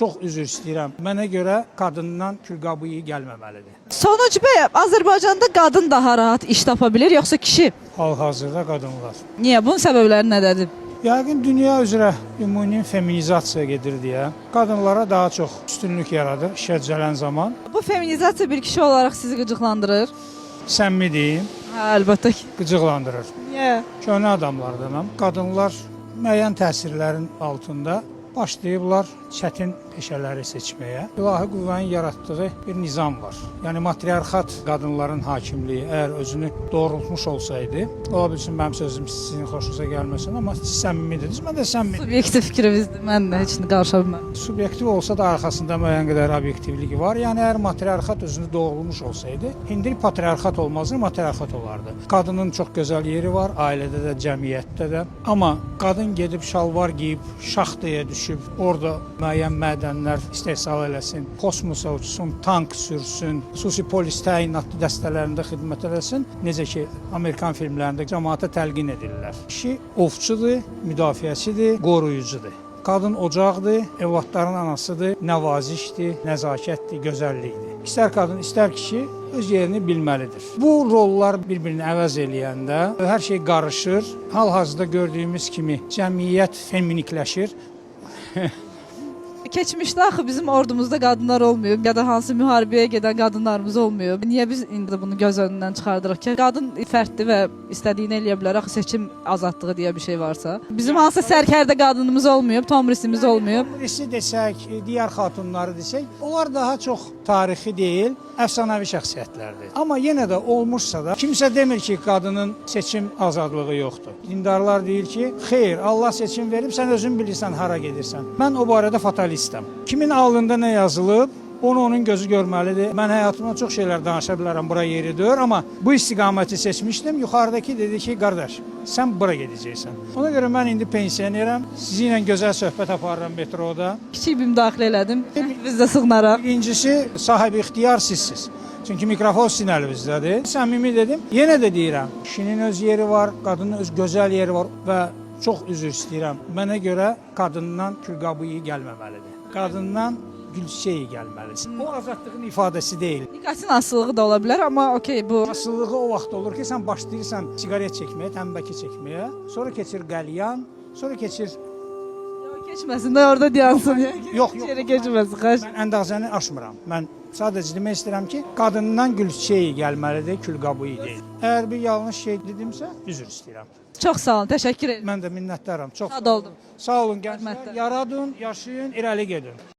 Çox üzr istəyirəm. Mənə görə qadından külqabı iyi gəlməməlidir. Sonuc bəy, Azərbaycanda qadın daha rahat iş tapa bilir, yoxsa kişi? Hal-hazırda qadınlar. Niyə? Bunun səbəbləri nədədir? Yəqin dünya üzrə ümumi feminizasiya gedir deyə qadınlara daha çox üstünlük yaradır işə gələn zaman. Bu feminizasiya bir kişi olaraq sizi qıcıqlandırır? Səmimi deyim, Hə, əlbəttə ki. qıcıqlandırır. Niyə? Köhnə adamlardanam. Qadınlar müəyyən təsirlərin altında başlayıblar çətin peşələri seçməyə. İlahi qüvvənin yaratdığı bir nizam var. Yəni matriarxat qadınların hakimliyi əgər özünü doğrultmuş olsaydı, ola bilsin mənim sözüm sizin xoşunuza gəlməsin, amma siz səmimi dediniz, mən də səmimi. Subyektiv fikrimizdir, mən də heç nə qarışa bilməm. Subyektiv olsa da arxasında müəyyən qədər obyektivlik var. Yəni əgər matriarxat özünü doğrulmuş olsaydı, indi patriarxat olmazdı, matriarxat olardı. Qadının çox gözəl yeri var, ailədə də, cəmiyyətdə də. Amma qadın gedib şalvar geyib, şaxtaya düşüb, orada müəyyən mədənlər istehsal eləsin, kosmosa uçsun, tank sürsün, xüsusi polis təyinatlı dəstələrində xidmət eləsin. Necə ki, Amerikan filmlərində cəmaata təlqin edirlər. Kişi ovçudur, müdafiəçidir, qoruyucudur. Qadın ocaqdır, evladların anasıdır, nəvazişdir, nəzakətdir, gözəllikdir. İstər qadın, istər kişi öz yerini bilməlidir. Bu rollar bir-birini əvəz eləyəndə hər şey qarışır. Hal-hazırda gördüyümüz kimi cəmiyyət feminikləşir. Keçmişdə axı bizim ordumuzda qadınlar olmuyor ya da hansı müharibəyə gedən qadınlarımız olmuyor. Niyə biz indi bunu göz önündən çıxardırıq ki, qadın fərddir və istədiyini eləyə bilər, axı seçim azadlığı deyə bir şey varsa. Bizim hansı sərkərdə qadınımız olmuyor, tomrisimiz olmuyor. Tomrisi desək, digər xatunları desək, onlar daha çox tarixi deyil, əfsanəvi şəxsiyyətlərdir. Amma yenə də olmuşsa da kimsə demir ki, qadının seçim azadlığı yoxdur. Dindarlar deyir ki, xeyr, Allah seçim verib, sən özün bilirsən hara gedirsən. Mən o barədə fatalistəm. Kimin alnında nə yazılıb, onu onun gözü görməlidir. Mən həyatımda çox şeylər danışa bilərəm, bura yeri deyir, amma bu istiqaməti seçmişdim. Yuxarıdakı dedi ki, qardaş, sən bura gedəcəksən. Ona görə mən indi pensionerəm. Sizinlə gözəl söhbət aparıram metroda. Kiçik bir müdaxilə elədim. Biz də sığınaraq. Birincisi, sahibi ixtiyar sizsiz. Çünki mikrofon sizin əlinizdədir. Səmimi dedim. Yenə də deyirəm, kişinin öz yeri var, qadının öz gözəl yeri var və çox üzr istəyirəm. Mənə görə qadından külqabı iyi gəlməməlidir. Qadından gülçeyi gəlməlidir. O azadlığın ifadəsi deyil. Nikotin asılılığı da ola bilər, amma okey bu. Asılılığı o vaxt olur ki, sən başlayırsan siqaret çəkməyə, tənbəki çəkməyə, sonra keçir qəlyan, sonra keçir... Keçməsin də orada dayansın. Yox, Yeri keçməsin, xaç. Mən əndazəni aşmıram. Mən sadəcə demək istəyirəm ki, qadından gülçeyi gəlməlidir, külqabı iyi deyil. Əgər bir yanlış şey dedimsə, üzr istəyirəm. Çox sağ olun, təşəkkür edirəm. Mən də minnətdaram. Çox Sağ olun. Sağ olun gənclər. Hörmətlər. Yaradın, yaşayın, irəli gedin.